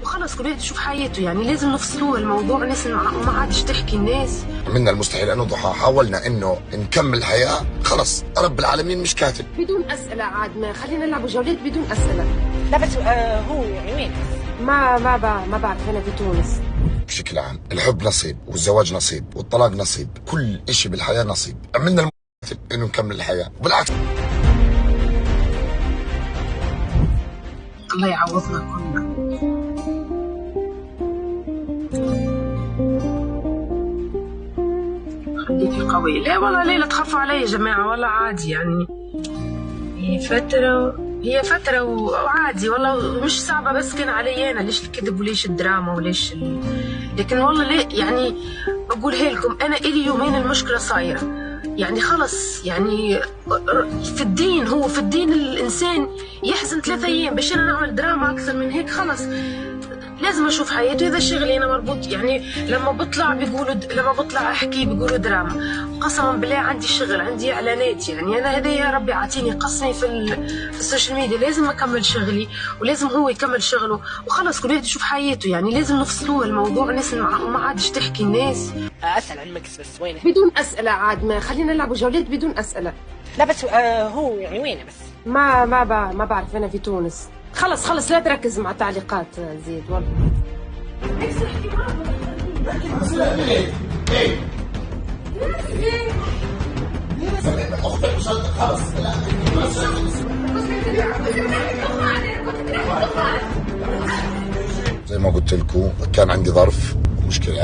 وخلص كل واحد يشوف حياته، يعني لازم نفصلوها الموضوع، ناس ما عادش تحكي الناس. منا المستحيل أن نضحى، حاولنا إنه نكمل الحياة، خلص رب العالمين مش كاتب. بدون أسئلة عاد، ما خلينا نلعبوا جولات بدون أسئلة. لا بس هو يعني وين؟ ما بعرف، أنا في تونس. بشكل عام الحب نصيب، والزواج نصيب، والطلاق نصيب، كل إشي بالحياة نصيب. منا المستحيل إنه نكمل الحياة، بالعكس. الله يعوضنا كلنا. خليكي قوية. لا والله ليلى تخافوا علي يا جماعة، والله عادي يعني. هي فترة وعادي والله، مش صعبة، بس كان علي أنا ليش الكذب وليش الدراما وليش لكن والله ليه يعني بقولها لكم، أنا إلي يومين المشكلة صايرة يعني خلص يعني في الدين، هو في الدين الإنسان يحزن 3 أيام، باش أنا نعمل دراما أكثر من هيك؟ خلص لازم اشوف حياتي، هذا شغلي انا مربوط يعني. لما بطلع احكي بيقولوا دراما، قسما بالله عندي شغل، عندي اعلانات، يعني انا هذا يا ربي عاطيني قسمي في السوشيال ميديا، لازم اكمل شغلي ولازم هو يكمل شغله، وخلص كل واحد يشوف حياته، يعني لازم نفصلوها الموضوع، ناس ما عادش تحكي الناس. اسال عن مكس بس وينه؟ بدون اسئله عاد، ما خلينا نلعبوا جولات بدون اسئله. لا بس هو يعني وينه بس؟ ما بعرف، انا في تونس. خلص لا تركز مع تعليقات زيد والله. زي ما قلت لكم كان عندي ظرف مشكلة.